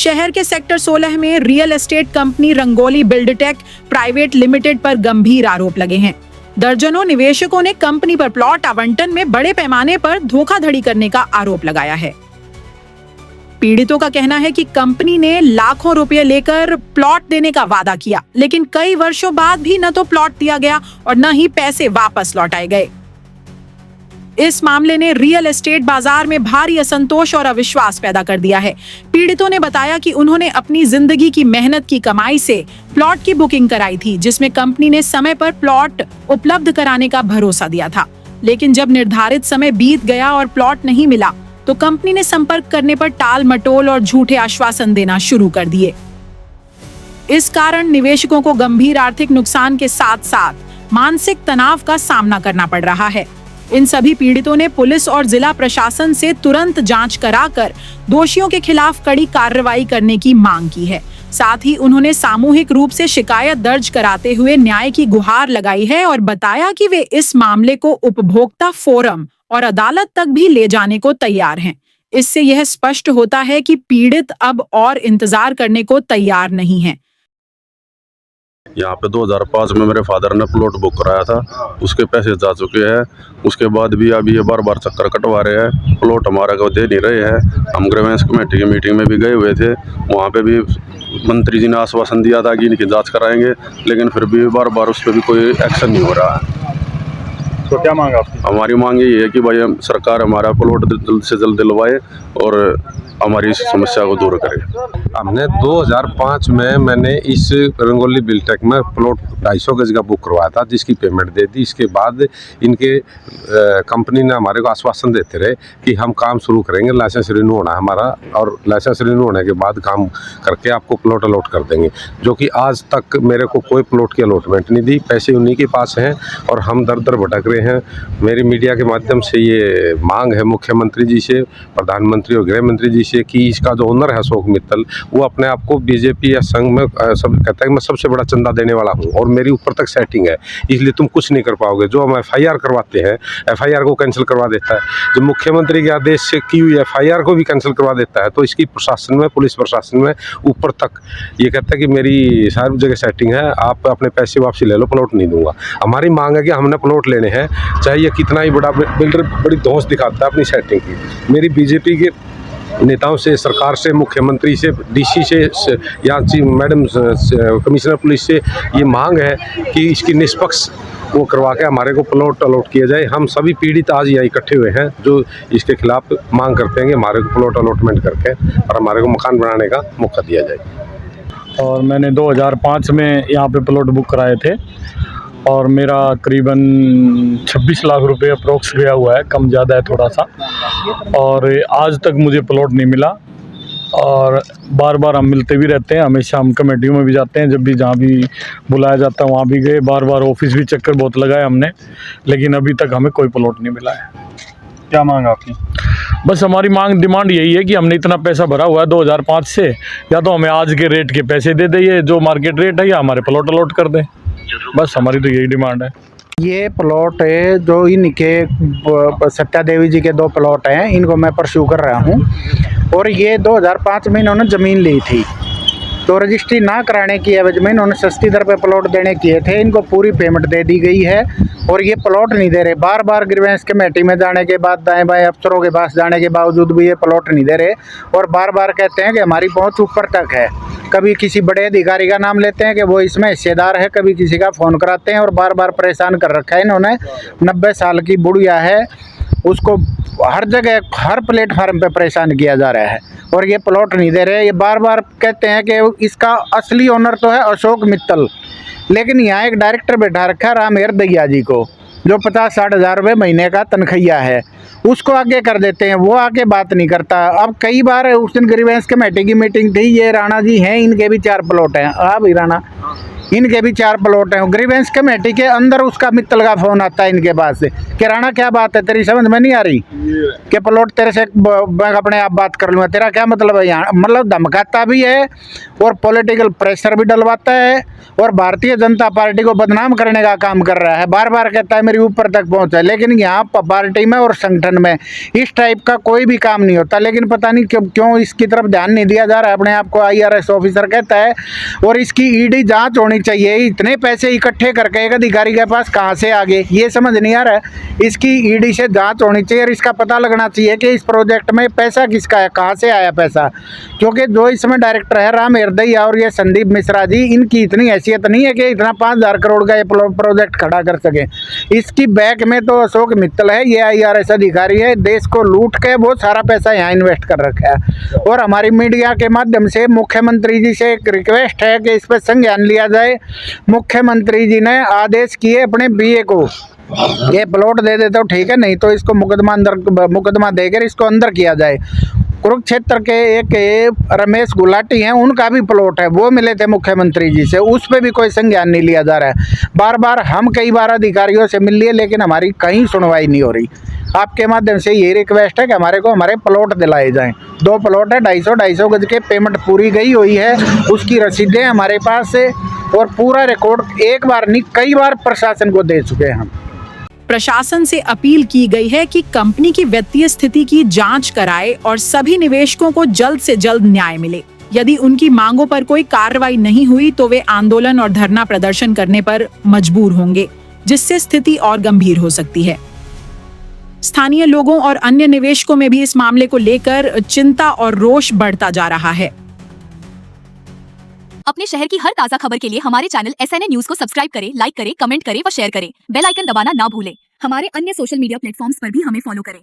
शहर के सेक्टर 16 में real estate company rangoli Buildtech private limited पर गंभीर आरोप लगे हैं। दर्जनों निवेशकों ने कंपनी पर प्लॉट आवंटन में बड़े पैमाने पर धोखाधड़ी करने का आरोप लगाया है। पीड़ितों का कहना है कि कंपनी ने लाखों रुपए लेकर प्लॉट देने का वादा किया, लेकिन कई वर्षों बाद भी न तो प्लॉट दिया गया और न ही पैसे वापस लौटाए गए। इस मामले ने रियल एस्टेट बाजार में भारी असंतोष और अविश्वास पैदा कर दिया है। पीड़ितों ने बताया कि उन्होंने अपनी जिंदगी की मेहनत की कमाई से प्लॉट की बुकिंग कराई थी, जिसमें कंपनी ने समय पर प्लॉट उपलब्ध कराने का भरोसा दिया था। लेकिन जब निर्धारित समय बीत गया और प्लॉट नहीं मिला, तो कंपनी ने संपर्क करने पर टाल मटोल और झूठे आश्वासन देना शुरू कर दिए। इस कारण निवेशकों को गंभीर आर्थिक नुकसान के साथ साथ मानसिक तनाव का सामना करना पड़ रहा है। इन सभी पीड़ितों ने पुलिस और जिला प्रशासन से तुरंत जांच कराकर दोषियों के खिलाफ कड़ी कार्रवाई करने की मांग की है। साथ ही उन्होंने सामूहिक रूप से शिकायत दर्ज कराते हुए न्याय की गुहार लगाई है और बताया कि वे इस मामले को उपभोक्ता फोरम और अदालत तक भी ले जाने को तैयार हैं। इससे यह स्पष्ट होता है कि पीड़ित अब और इंतजार करने को तैयार नहीं है। यहाँ पे 2005 में मेरे फादर ने प्लॉट बुक कराया था, उसके पैसे जा चुके हैं। उसके बाद भी अभी ये बार बार चक्कर कटवा रहे हैं, प्लॉट हमारा को दे नहीं रहे हैं। हम ग्रामीण कमेटी की मीटिंग में भी गए हुए थे, वहाँ पे भी मंत्री जी ने आश्वासन दिया था कि इनकी जांच कराएंगे, लेकिन फिर भी बार बार उस पर भी कोई एक्शन नहीं हो रहा है। तो क्या मांग आपकी? हमारी मांग यही है कि भाई सरकार हमारा प्लॉट जल्द से जल्द दिलवाए और हमारी इस समस्या को दूर करे। हमने 2005 में मैंने इस रंगोली बिल्डटेक में प्लॉट 250 गज का बुक करवाया था, जिसकी पेमेंट दे दी। इसके बाद इनके कंपनी ने हमारे को आश्वासन देते रहे कि हम काम शुरू करेंगे, लाइसेंस रिन्यू होना है हमारा, और लाइसेंस रिन्यू होने के बाद काम करके आपको प्लॉट अलॉट कर देंगे। जो कि आज तक मेरे को कोई प्लॉट की अलॉटमेंट नहीं दी। पैसे उन्हीं के पास हैं और हम दर दर भटक रहे हैं। मेरी मीडिया के माध्यम से ये मांग है मुख्यमंत्री जी से, प्रधानमंत्री और गृह मंत्री जी से कि इसका जो ओनर है अशोक मित्तल, वो अपने आप को बीजेपी या संघ में सब कहता है कि मैं सबसे बड़ा चंदा देने वाला हूँ और मेरी ऊपर तक सेटिंग है, इसलिए तुम कुछ नहीं कर पाओगे। जो हम FIR करवाते हैं, FIR को कैंसिल करवा देता है। जो मुख्यमंत्री के आदेश से की हुई FIR को भी कैंसिल करवा देता है। तो इसकी प्रशासन में, पुलिस प्रशासन में ऊपर तक ये कहता है कि मेरी सारी जगह सेटिंग है, आप अपने पैसे वापसी ले लो, प्लॉट नहीं दूंगा। हमारी मांग है कि हमने प्लॉट लेने हैं, चाहे ये कितना ही बड़ा बिल्डर बड़ी धौंस दिखाता है अपनी सेटिंग की। मेरी बीजेपी के नेताओं से, सरकार से, मुख्यमंत्री से, DC से या मैडम कमिश्नर पुलिस से ये मांग है कि इसकी निष्पक्ष वो करवा के हमारे को प्लॉट अलॉट किया जाए। हम सभी पीड़ित आज यहाँ इकट्ठे हुए हैं जो इसके खिलाफ मांग करते हैं कि हमारे को प्लॉट अलॉटमेंट करके और हमारे को मकान बनाने का मौका दिया जाए। और मैंने 2005 में यहाँ पे प्लॉट बुक कराए थे और मेरा करीबन 26 लाख रुपए अप्रोक्स गया हुआ है, कम ज़्यादा है थोड़ा सा। और आज तक मुझे प्लॉट नहीं मिला और बार बार हम मिलते भी रहते हैं। हमेशा हम कमेटियों में भी जाते हैं, जब भी जहाँ भी बुलाया जाता है वहाँ भी गए। बार बार ऑफिस भी चक्कर बहुत लगाए हमने, लेकिन अभी तक हमें कोई प्लॉट नहीं मिला है। क्या मांग आपकी? बस हमारी मांग डिमांड यही है कि हमने इतना पैसा भरा हुआ है 2005 से, या तो हमें आज के रेट के पैसे दे दें, जो मार्केट रेट है, या हमारे प्लॉट अलॉट कर दें। बस हमारी तो यही डिमांड है। ये प्लॉट है जो इनके सत्या देवी जी के 2 प्लॉट हैं, इनको मैं परस्यू कर रहा हूँ। और ये 2005 में इन्होंने ज़मीन ली थी, तो रजिस्ट्री ना कराने की एवज में इन्होंने सस्ती दर पे प्लॉट देने किए थे। इनको पूरी पेमेंट दे दी गई है और ये प्लॉट नहीं दे रहे। बार बार ग्रीवेंस कमेटी में जाने के बाद, दाएं बाएं अफसरों के पास जाने के बावजूद भी ये प्लॉट नहीं दे रहे और बार बार कहते हैं कि हमारी पहुंच ऊपर तक है। कभी किसी बड़े अधिकारी का नाम लेते हैं कि वो इसमें हिस्सेदार है, कभी किसी का फ़ोन कराते हैं और बार बार परेशान कर रखा है इन्होंने। 90 साल की बुढ़िया है, उसको हर जगह, हर प्लेटफार्म पे परेशान किया जा रहा है और ये प्लॉट नहीं दे रहे। ये बार बार कहते हैं कि इसका असली ओनर तो है अशोक मित्तल, लेकिन यहाँ एक डायरेक्टर बैठा रखा है रामहेर दैया जी को, जो 50-60 हज़ार रुपये महीने का तनख्वाह है, उसको आगे कर देते हैं, वो आगे बात नहीं करता। अब कई बार उस दिन ग्रीवेंस कमेटी की मीटिंग थी, ये राणा जी हैं, इनके भी 4 प्लॉट हैं। हाँ भाई राणा, इनके भी 4 प्लॉट हैं। ग्रीवेंस कमेटी के अंदर उसका मित्तल का फोन आता है इनके पास से, किराना क्या बात है तेरी, समझ में नहीं आ रही कि प्लॉट तेरे से मैं अपने आप बात कर लूँगा, तेरा क्या मतलब है यहाँ। मतलब धमकाता भी है और पॉलिटिकल प्रेशर भी डलवाता है और भारतीय जनता पार्टी को बदनाम करने का काम कर रहा है। बार बार कहता है मेरी ऊपर तक पहुँच है, लेकिन यहाँ पार्टी में और संगठन में इस टाइप का कोई भी काम नहीं होता। लेकिन पता नहीं क्यों इसकी तरफ ध्यान नहीं दिया जा रहा है। अपने आप को IRS ऑफिसर कहता है और इसकी ED जांच होनी चाहिए। इतने पैसे इकट्ठे करके एक अधिकारी के पास कहाँ से आ गए ये समझ नहीं आ रहा है। इसकी ED से जांच होनी चाहिए और इसका पता लगना चाहिए कि इस प्रोजेक्ट में पैसा किसका है, कहाँ से आया पैसा। क्योंकि जो इसमें डायरेक्टर है राम हृदय और ये संदीप मिश्रा जी, इनकी इतनी हैसियत नहीं है कि इतना 5,000 करोड़ का ये प्रोजेक्ट खड़ा कर सके। इसकी बैक में तो अशोक मित्तल है, ये IRS अधिकारी है, देश को लूट के बहुत सारा पैसा यहाँ इन्वेस्ट कर रखा है। और हमारी मीडिया के माध्यम से मुख्यमंत्री जी से एक रिक्वेस्ट है कि इस पर संज्ञान लिया जाए। मुख्यमंत्री जी ने आदेश किए अपने BA को, ये प्लॉट दे देते हो ठीक है, नहीं तो इसको मुकदमा देकर इसको अंदर किया जाए। कुरुक्षेत्र के एक रमेश गुलाटी हैं, उनका भी प्लॉट है, वो मिले थे मुख्यमंत्री जी से, उस पर भी कोई संज्ञान नहीं लिया जा रहा है। बार बार हम कई बार अधिकारियों से मिल लिए लेकिन हमारी कहीं सुनवाई नहीं हो रही। आपके माध्यम से ये रिक्वेस्ट है कि हमारे को हमारे प्लॉट दिलाए जाएं। 2 प्लॉट है, 250 गज के, पेमेंट पूरी गई हुई है, उसकी रसीदें हमारे पास है और पूरा रिकॉर्ड एक बार नहीं कई बार प्रशासन को दे चुके हैं हम। प्रशासन से अपील की गई है कि कंपनी की वित्तीय स्थिति की जांच कराए और सभी निवेशकों को जल्द से जल्द न्याय मिले। यदि उनकी मांगों पर कोई कार्रवाई नहीं हुई तो वे आंदोलन और धरना प्रदर्शन करने पर मजबूर होंगे, जिससे स्थिति और गंभीर हो सकती है। स्थानीय लोगों और अन्य निवेशकों में भी इस मामले को लेकर चिंता और रोष बढ़ता जा रहा है। अपने शहर की हर ताजा खबर के लिए हमारे चैनल SNA न्यूज को सब्सक्राइब करें, लाइक करें, कमेंट करें व शेयर करें। बेल आइकन दबाना ना भूलें। हमारे अन्य सोशल मीडिया प्लेटफॉर्म्स पर भी हमें फॉलो करें।